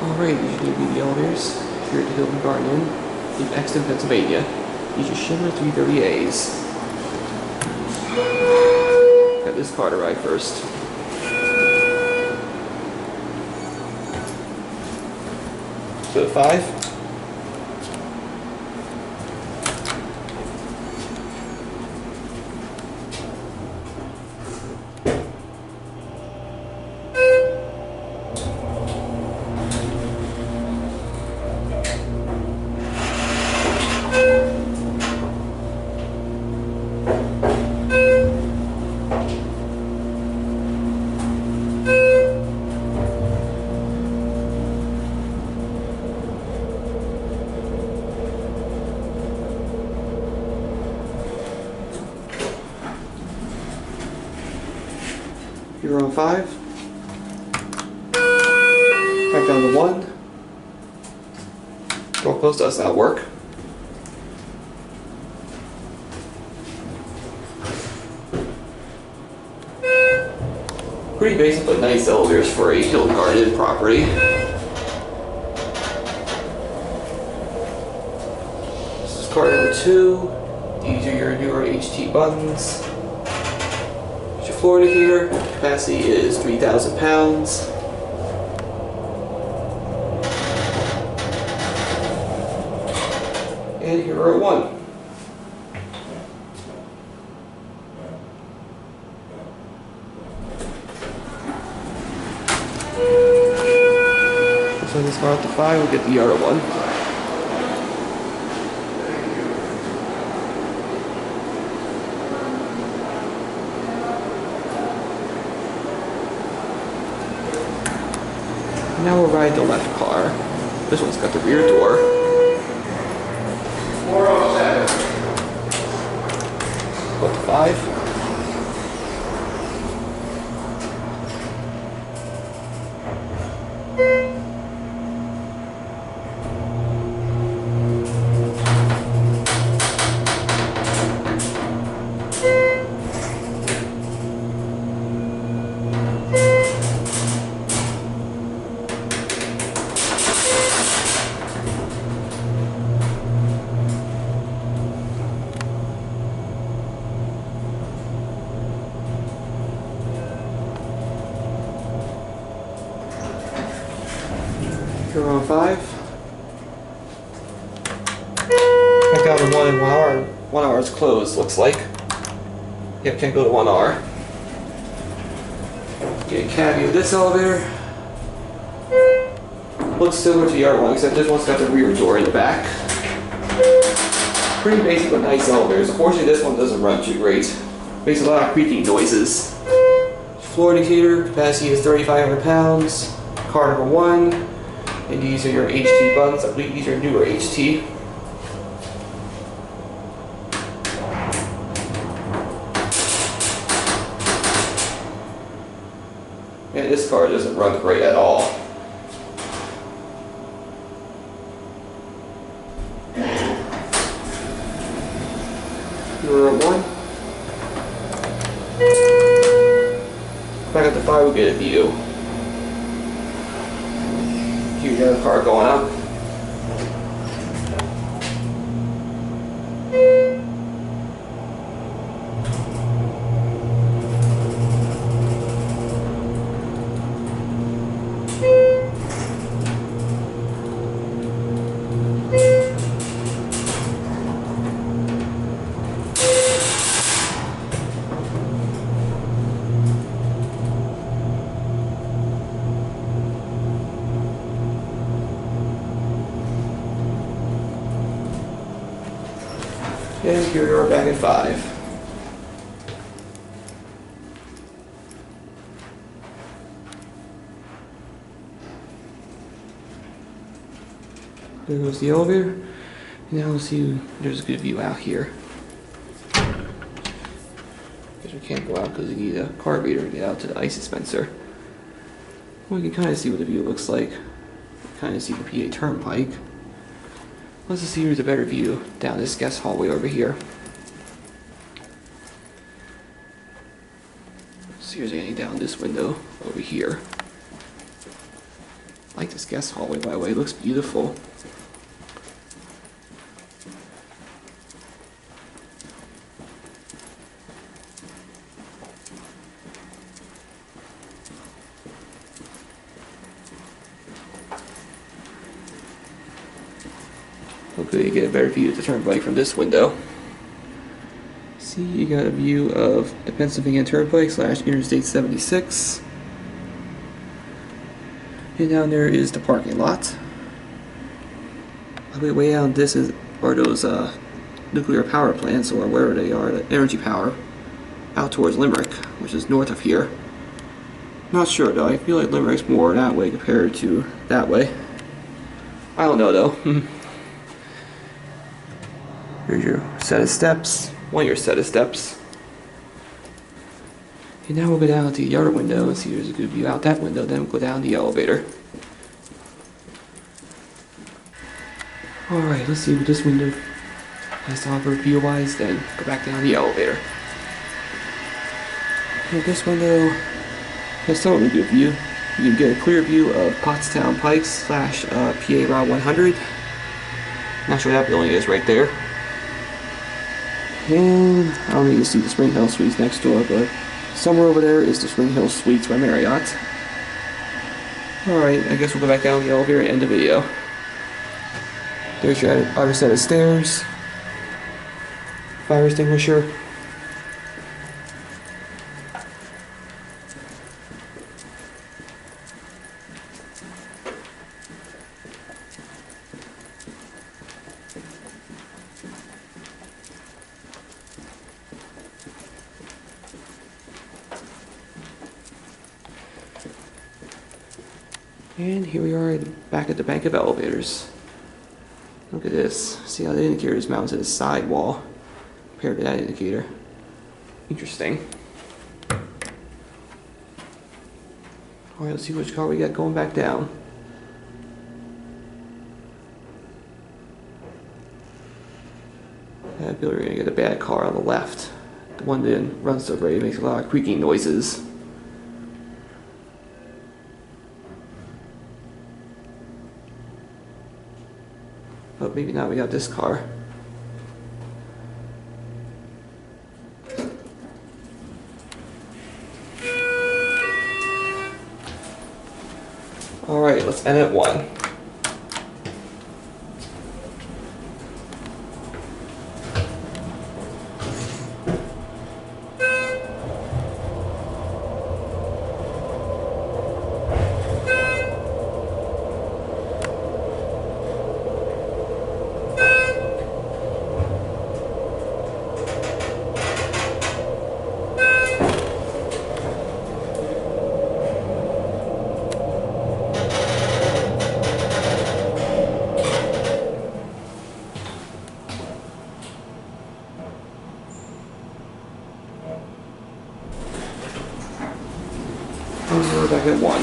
Alright, these are going to be the elevators here at the Hilton Garden Inn in Exton, Pennsylvania. These are Schindler 330As. Got this car to ride first. So 5. You're on 5. Back down to 1. Door close does not work. Pretty basic but nice elevators for a Hilton Garden Inn property. This is car number 2. These are your newer HT buttons. Floor indicator, capacity is 3,000 pounds. And here we're at 1. So this car up to 5, we'll get the other one. Now we'll ride the left car. This one's got the rear door. 407. Go to 5. You're on 5. Back down to 1 in 1 hour. 1 hour is closed, looks like. Yep, can't go to 1 hour. Get a cab view of this elevator. Looks similar to the other one, except this one's got the rear door in the back. Pretty basic but nice elevators. Unfortunately, this one doesn't run too great. Makes a lot of creaking noises. Floor indicator, capacity is 3,500 pounds. Car number 1. And these are your HT buttons. I believe these are newer HT. And this car doesn't run great at all. You're at 1. Back at the 5, we'll get a view. Here's the other car going up. And here we are back at 5. There goes the elevator. Now let's see, there's a good view out here. Because we can't go out because we need a carburetor to get out to the ice dispenser. We can kind of see what the view looks like. Kind of see the PA Turnpike. Let's just see here's a better view down this guest hallway over here. See here's anything down this window over here. I like this guest hallway, by the way. It looks beautiful. Hopefully you get a better view of the turnpike from this window. See, you got a view of the Pennsylvania Turnpike / Interstate 76. And down there is the parking lot. Way down this are those nuclear power plants, or wherever they are, the energy power, out towards Limerick, which is north of here. Not sure though, I feel like Limerick's more that way compared to that way. I don't know though. Here's your set of steps, one of your set of steps. And now we'll go down to the other window and see if there's a good view out that window, then we'll go down the elevator. Alright, let's see what this window has to offer view-wise, then go back down the elevator. And this window has somewhat a good view. You can get a clear view of Pottstown Pikes / PA Route 100. Not sure what that building is right there. And I don't think you can see the Springhill Suites next door, but somewhere over there is the Springhill Suites by Marriott. Alright, I guess we'll go back down the elevator and end the video. There's your other set of stairs. Fire extinguisher. And here we are back at the bank of elevators. Look at this. See how the indicator is mounted to the side wall compared to that indicator. Interesting. Alright, let's see which car we got going back down. I feel we're gonna get a bad car on the left. The one that runs so great, it makes a lot of creaking noises. But maybe not, we got this car. Alright, let's end at 1. And we're back at 1.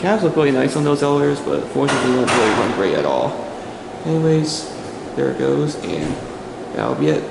Cabs look really nice on those elevators, but unfortunately they don't really run great at all. Anyways, there it goes, and that'll be it.